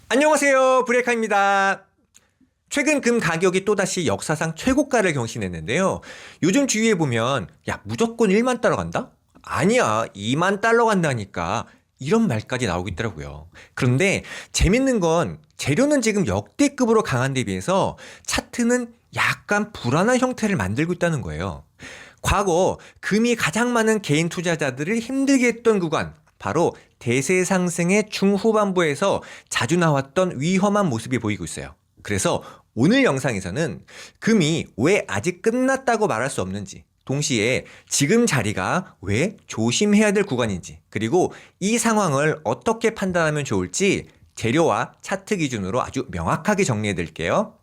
안녕하세요. 브레이카입니다. 최근 금 가격이 또다시 역사상 최고가를 경신했는데요. 요즘 주위에 보면 야 무조건 1만 달러 간다? 아니야 2만 달러 간다니까 이런 말까지 나오고 있더라고요. 그런데 재밌는 건 재료는 지금 역대급으로 강한 데 비해서 차트는 약간 불안한 형태를 만들고 있다는 거예요. 과거 금이 가장 많은 개인 투자자들을 힘들게 했던 구간, 바로 대세 상승의 중후반부에서 자주 나왔던 위험한 모습이 보이고 있어요. 그래서 오늘 영상에서는 금이 왜 아직 끝났다고 말할 수 없는지, 동시에 지금 자리가 왜 조심해야 될 구간인지, 그리고 이 상황을 어떻게 판단하면 좋을지 재료와 차트 기준으로 아주 명확하게 정리해 드릴게요.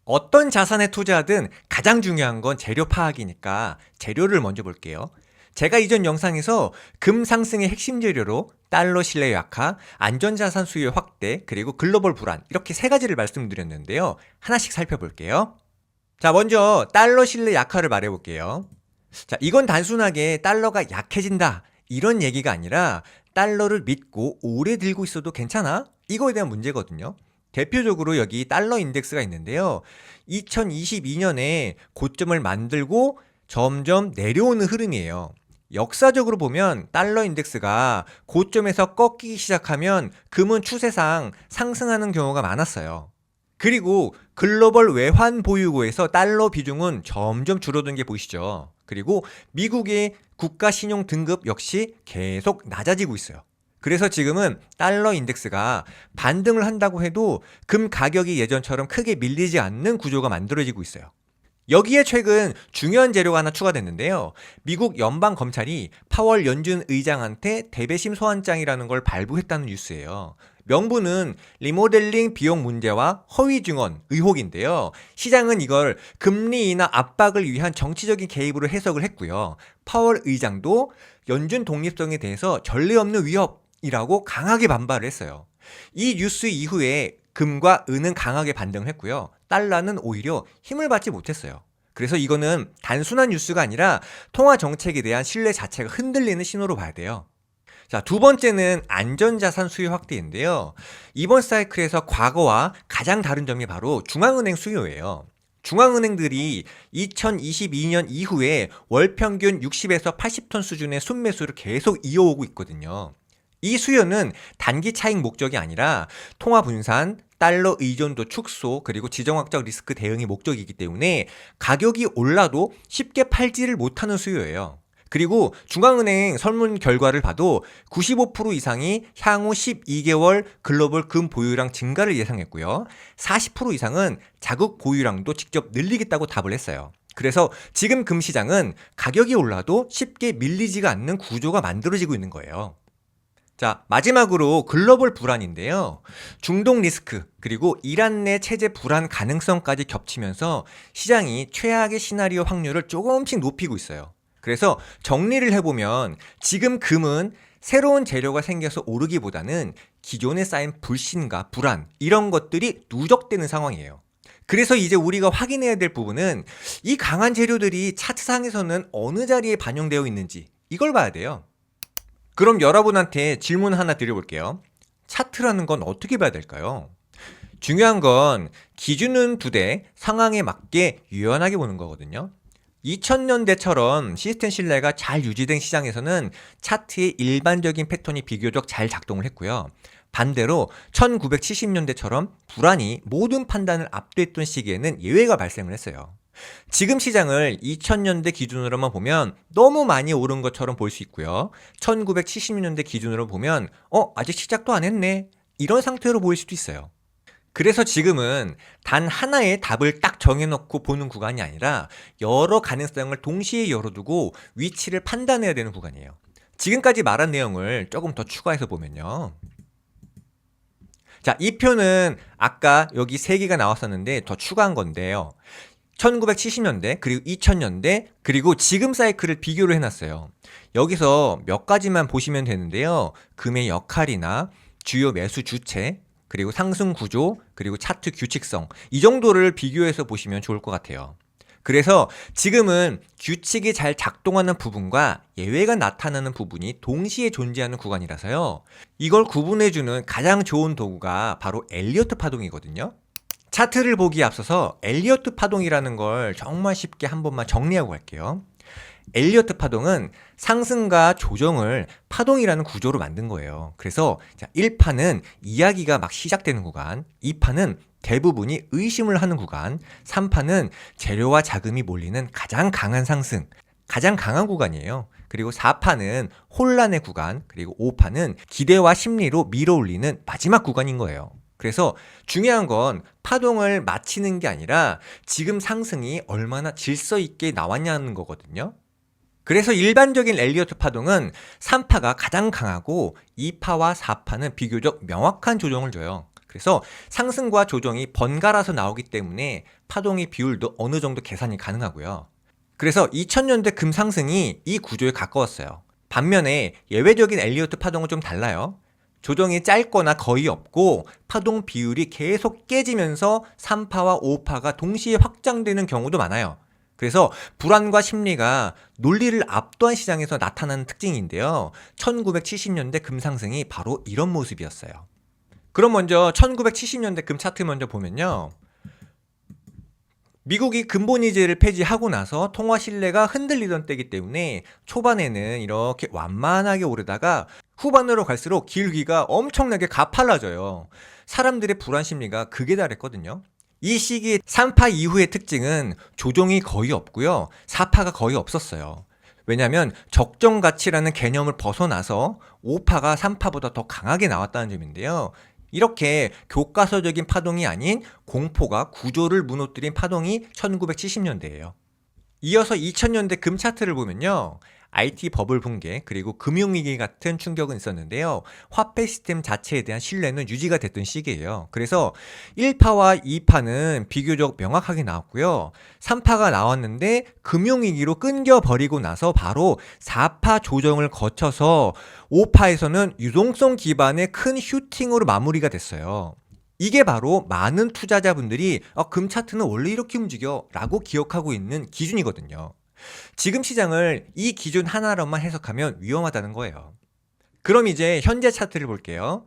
어떤 자산에 투자하든 가장 중요한 건 재료 파악이니까 재료를 먼저 볼게요. 제가 이전 영상에서 금 상승의 핵심 재료로 달러 신뢰 약화, 안전자산 수요 확대, 그리고 글로벌 불안 이렇게 세 가지를 말씀드렸는데요. 하나씩 살펴볼게요. 자, 먼저 달러 신뢰 약화를 말해볼게요. 자, 이건 단순하게 달러가 약해진다 이런 얘기가 아니라 달러를 믿고 오래 들고 있어도 괜찮아? 이거에 대한 문제거든요. 대표적으로 여기 달러 인덱스가 있는데요. 2022년에 고점을 만들고 점점 내려오는 흐름이에요. 역사적으로 보면 달러 인덱스가 고점에서 꺾이기 시작하면 금은 추세상 상승하는 경우가 많았어요. 그리고 글로벌 외환 보유고에서 달러 비중은 점점 줄어든 게 보이시죠? 그리고 미국의 국가 신용 등급 역시 계속 낮아지고 있어요. 그래서 지금은 달러 인덱스가 반등을 한다고 해도 금 가격이 예전처럼 크게 밀리지 않는 구조가 만들어지고 있어요. 여기에 최근 중요한 재료가 하나 추가됐는데요. 미국 연방검찰이 파월 연준 의장한테 대배심 소환장이라는 걸 발부했다는 뉴스예요. 명분은 리모델링 비용 문제와 허위 증언 의혹인데요. 시장은 이걸 금리 인하 압박을 위한 정치적인 개입으로 해석을 했고요. 파월 의장도 연준 독립성에 대해서 전례 없는 위협이라고 강하게 반발을 했어요. 이 뉴스 이후에 금과 은은 강하게 반등을 했고요. 달러는 오히려 힘을 받지 못했어요. 그래서 이거는 단순한 뉴스가 아니라 통화 정책에 대한 신뢰 자체가 흔들리는 신호로 봐야 돼요. 자, 두 번째는 안전자산 수요 확대인데요. 이번 사이클에서 과거와 가장 다른 점이 바로 중앙은행 수요예요. 중앙은행들이 2022년 이후에 월 평균 60에서 80톤 수준의 순매수를 계속 이어오고 있거든요. 이 수요는 단기 차익 목적이 아니라 통화 분산, 달러 의존도 축소, 그리고 지정학적 리스크 대응이 목적이기 때문에 가격이 올라도 쉽게 팔지를 못하는 수요예요. 그리고 중앙은행 설문 결과를 봐도 95% 이상이 향후 12개월 글로벌 금 보유량 증가를 예상했고요. 40% 이상은 자국 보유량도 직접 늘리겠다고 답을 했어요. 그래서 지금 금 시장은 가격이 올라도 쉽게 밀리지가 않는 구조가 만들어지고 있는 거예요. 자, 마지막으로 글로벌 불안인데요. 중동 리스크, 그리고 이란 내 체제 불안 가능성까지 겹치면서 시장이 최악의 시나리오 확률을 조금씩 높이고 있어요. 그래서 정리를 해보면 지금 금은 새로운 재료가 생겨서 오르기보다는 기존에 쌓인 불신과 불안, 이런 것들이 누적되는 상황이에요. 그래서 이제 우리가 확인해야 될 부분은 이 강한 재료들이 차트상에서는 어느 자리에 반영되어 있는지 이걸 봐야 돼요. 그럼 여러분한테 질문 하나 드려볼게요. 차트라는 건 어떻게 봐야 될까요? 중요한 건 기준은 두 대, 상황에 맞게 유연하게 보는 거거든요. 2000년대처럼 시스템 신뢰가 잘 유지된 시장에서는 차트의 일반적인 패턴이 비교적 잘 작동을 했고요. 반대로 1970년대처럼 불안이 모든 판단을 압도했던 시기에는 예외가 발생을 했어요. 지금 시장을 2000년대 기준으로만 보면 너무 많이 오른 것처럼 볼 수 있고요. 1970년대 기준으로 보면 아직 시작도 안 했네. 이런 상태로 보일 수도 있어요. 그래서 지금은 단 하나의 답을 딱 정해놓고 보는 구간이 아니라 여러 가능성을 동시에 열어두고 위치를 판단해야 되는 구간이에요. 지금까지 말한 내용을 조금 더 추가해서 보면요. 자, 이 표는 아까 여기 세 개가 나왔었는데 더 추가한 건데요. 1970년대, 그리고 2000년대, 그리고 지금 사이클을 비교를 해놨어요. 여기서 몇 가지만 보시면 되는데요. 금의 역할이나 주요 매수 주체, 그리고 상승 구조, 그리고 차트 규칙성, 이 정도를 비교해서 보시면 좋을 것 같아요. 그래서 지금은 규칙이 잘 작동하는 부분과 예외가 나타나는 부분이 동시에 존재하는 구간이라서요. 이걸 구분해주는 가장 좋은 도구가 바로 엘리어트 파동이거든요. 차트를 보기에 앞서서 엘리어트 파동이라는 걸 정말 쉽게 한 번만 정리하고 갈게요. 엘리어트 파동은 상승과 조정을 파동이라는 구조로 만든 거예요. 그래서 1파는 이야기가 막 시작되는 구간, 2파는 대부분이 의심을 하는 구간, 3파는 재료와 자금이 몰리는 가장 강한 상승, 가장 강한 구간이에요. 그리고 4파는 혼란의 구간, 그리고 5파는 기대와 심리로 밀어올리는 마지막 구간인 거예요. 그래서 중요한 건 파동을 맞히는 게 아니라 지금 상승이 얼마나 질서 있게 나왔냐는 거거든요. 그래서 일반적인 엘리어트 파동은 3파가 가장 강하고 2파와 4파는 비교적 명확한 조정을 줘요. 그래서 상승과 조정이 번갈아서 나오기 때문에 파동의 비율도 어느 정도 계산이 가능하고요. 그래서 2000년대 금상승이 이 구조에 가까웠어요. 반면에 예외적인 엘리어트 파동은 좀 달라요. 조정이 짧거나 거의 없고 파동 비율이 계속 깨지면서 3파와 5파가 동시에 확장되는 경우도 많아요. 그래서 불안과 심리가 논리를 압도한 시장에서 나타나는 특징인데요. 1970년대 금상승이 바로 이런 모습이었어요. 그럼 먼저 1970년대 금 차트 먼저 보면요. 미국이 근본이제를 폐지하고 나서 통화 신뢰가 흔들리던 때이기 때문에 초반에는 이렇게 완만하게 오르다가 후반으로 갈수록 기울기가 엄청나게 가팔라져요. 사람들의 불안 심리가 극에 달했거든요. 이 시기 3파 이후의 특징은 조정이 거의 없고요. 4파가 거의 없었어요. 왜냐하면 적정 가치라는 개념을 벗어나서 5파가 3파보다 더 강하게 나왔다는 점인데요. 이렇게 교과서적인 파동이 아닌 공포가 구조를 무너뜨린 파동이 1970년대예요. 이어서 2000년대 금 차트를 보면요. IT 버블 붕괴 그리고 금융위기 같은 충격은 있었는데요. 화폐 시스템 자체에 대한 신뢰는 유지가 됐던 시기예요. 그래서 1파와 2파는 비교적 명확하게 나왔고요. 3파가 나왔는데 금융위기로 끊겨버리고 나서 바로 4파 조정을 거쳐서 5파에서는 유동성 기반의 큰 슈팅으로 마무리가 됐어요. 이게 바로 많은 투자자분들이 금 차트는 원래 이렇게 움직여 라고 기억하고 있는 기준이거든요. 지금 시장을 이 기준 하나로만 해석하면 위험하다는 거예요. 그럼 이제 현재 차트를 볼게요.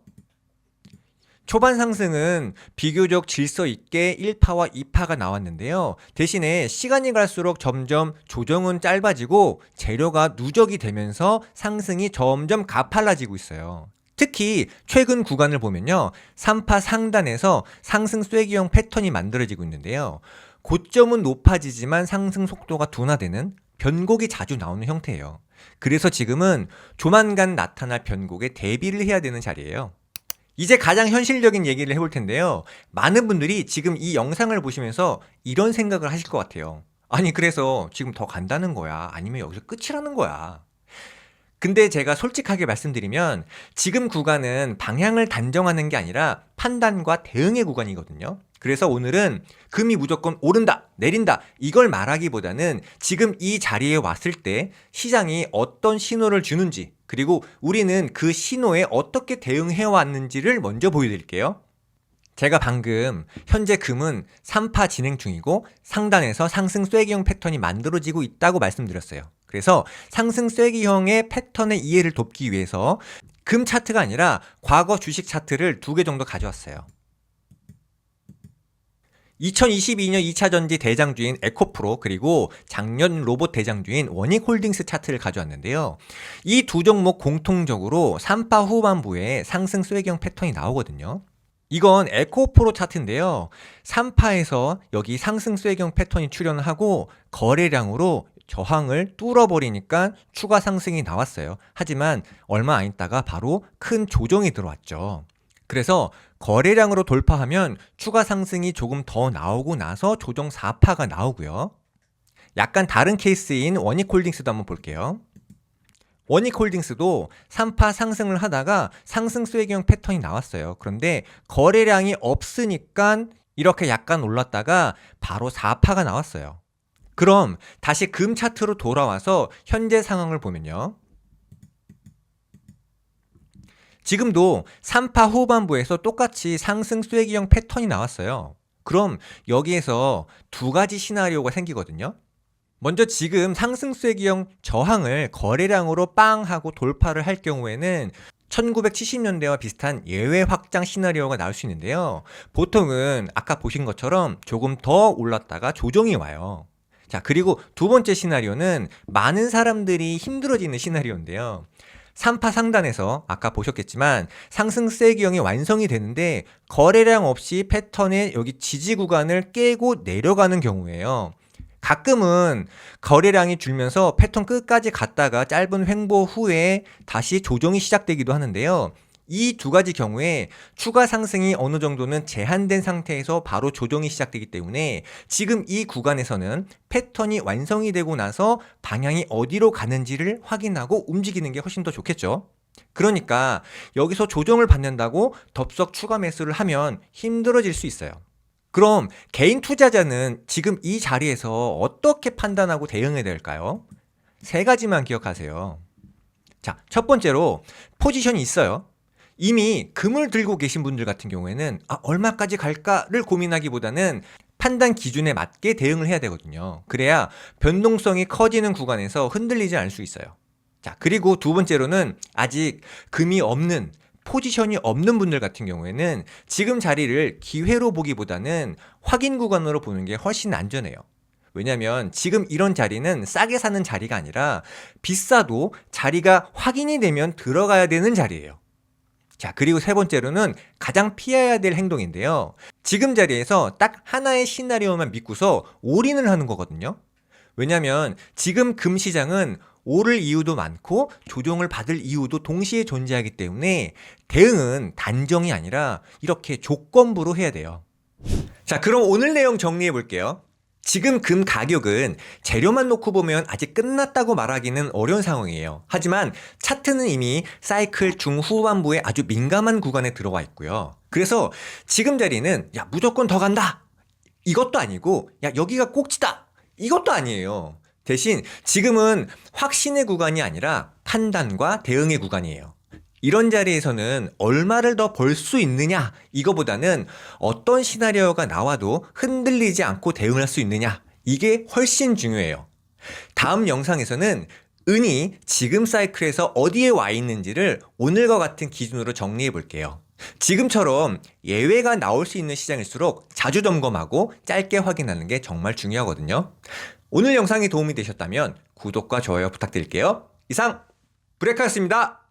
초반 상승은 비교적 질서 있게 1파와 2파가 나왔는데요. 대신에 시간이 갈수록 점점 조정은 짧아지고 재료가 누적이 되면서 상승이 점점 가팔라지고 있어요. 특히 최근 구간을 보면요. 3파 상단에서 상승 쐐기형 패턴이 만들어지고 있는데요. 고점은 높아지지만 상승 속도가 둔화되는 변곡이 자주 나오는 형태예요. 그래서 지금은 조만간 나타날 변곡에 대비를 해야 되는 자리예요. 이제 가장 현실적인 얘기를 해볼 텐데요. 많은 분들이 지금 이 영상을 보시면서 이런 생각을 하실 것 같아요. 아니 그래서 지금 더 간다는 거야? 아니면 여기서 끝이라는 거야? 근데 제가 솔직하게 말씀드리면 지금 구간은 방향을 단정하는 게 아니라 판단과 대응의 구간이거든요. 그래서 오늘은 금이 무조건 오른다, 내린다 이걸 말하기보다는 지금 이 자리에 왔을 때 시장이 어떤 신호를 주는지 그리고 우리는 그 신호에 어떻게 대응해 왔는지를 먼저 보여드릴게요. 제가 방금 현재 금은 3파 진행 중이고 상단에서 상승 쐐기형 패턴이 만들어지고 있다고 말씀드렸어요. 그래서 상승 쐐기형의 패턴의 이해를 돕기 위해서 금 차트가 아니라 과거 주식 차트를 2개 정도 가져왔어요. 2022년 2차전지 대장주인 에코프로 그리고 작년 로봇 대장주인 원익홀딩스 차트를 가져왔는데요. 이 두 종목 공통적으로 3파 후반부에 상승 쐐기형 패턴이 나오거든요. 이건 에코프로 차트인데요. 3파에서 여기 상승 쐐기형 패턴이 출현을 하고 거래량으로 저항을 뚫어버리니까 추가 상승이 나왔어요. 하지만 얼마 안 있다가 바로 큰 조정이 들어왔죠. 그래서 거래량으로 돌파하면 추가 상승이 조금 더 나오고 나서 조정 4파가 나오고요. 약간 다른 케이스인 원익홀딩스도 한번 볼게요. 원익홀딩스도 3파 상승을 하다가 상승 쐐기형 패턴이 나왔어요. 그런데 거래량이 없으니까 이렇게 약간 올랐다가 바로 4파가 나왔어요. 그럼 다시 금 차트로 돌아와서 현재 상황을 보면요. 지금도 3파 후반부에서 똑같이 상승 쐐기형 패턴이 나왔어요. 그럼 여기에서 두 가지 시나리오가 생기거든요. 먼저 지금 상승세 기형 저항을 거래량으로 빵 하고 돌파를 할 경우에는 1970년대와 비슷한 예외 확장 시나리오가 나올 수 있는데요. 보통은 아까 보신 것처럼 조금 더 올랐다가 조정이 와요. 자, 그리고 두 번째 시나리오는 많은 사람들이 힘들어지는 시나리오인데요. 3파 상단에서 아까 보셨겠지만 상승세 기형이 완성이 되는데 거래량 없이 패턴의 여기 지지 구간을 깨고 내려가는 경우에요. 가끔은 거래량이 줄면서 패턴 끝까지 갔다가 짧은 횡보 후에 다시 조정이 시작되기도 하는데요. 이 두 가지 경우에 추가 상승이 어느 정도는 제한된 상태에서 바로 조정이 시작되기 때문에 지금 이 구간에서는 패턴이 완성이 되고 나서 방향이 어디로 가는지를 확인하고 움직이는 게 훨씬 더 좋겠죠. 그러니까 여기서 조정을 받는다고 덥석 추가 매수를 하면 힘들어질 수 있어요. 그럼 개인 투자자는 지금 이 자리에서 어떻게 판단하고 대응해야 될까요? 세 가지만 기억하세요. 자, 첫 번째로 포지션이 있어요. 이미 금을 들고 계신 분들 같은 경우에는 얼마까지 갈까를 고민하기보다는 판단 기준에 맞게 대응을 해야 되거든요. 그래야 변동성이 커지는 구간에서 흔들리지 않을 수 있어요. 자, 그리고 두 번째로는 아직 금이 없는 포지션이 없는 분들 같은 경우에는 지금 자리를 기회로 보기보다는 확인 구간으로 보는 게 훨씬 안전해요. 왜냐면 지금 이런 자리는 싸게 사는 자리가 아니라 비싸도 자리가 확인이 되면 들어가야 되는 자리예요. 자, 그리고 세 번째로는 가장 피해야 될 행동인데요. 지금 자리에서 딱 하나의 시나리오만 믿고서 올인을 하는 거거든요. 왜냐면 지금 금 시장은 오를 이유도 많고 조정을 받을 이유도 동시에 존재하기 때문에 대응은 단정이 아니라 이렇게 조건부로 해야 돼요. 자, 그럼 오늘 내용 정리해 볼게요. 지금 금 가격은 재료만 놓고 보면 아직 끝났다고 말하기는 어려운 상황이에요. 하지만 차트는 이미 사이클 중후반부에 아주 민감한 구간에 들어와 있고요. 그래서 지금 자리는 무조건 더 간다, 이것도 아니고 여기가 꼭지다, 이것도 아니에요. 대신 지금은 확신의 구간이 아니라 판단과 대응의 구간이에요. 이런 자리에서는 얼마를 더 벌 수 있느냐, 이거보다는 어떤 시나리오가 나와도 흔들리지 않고 대응할 수 있느냐, 이게 훨씬 중요해요. 다음 영상에서는 은이 지금 사이클에서 어디에 와 있는지를 오늘과 같은 기준으로 정리해 볼게요. 지금처럼 예외가 나올 수 있는 시장일수록 자주 점검하고 짧게 확인하는 게 정말 중요하거든요. 오늘 영상이 도움이 되셨다면 구독과 좋아요 부탁드릴게요. 이상 브레이크였습니다.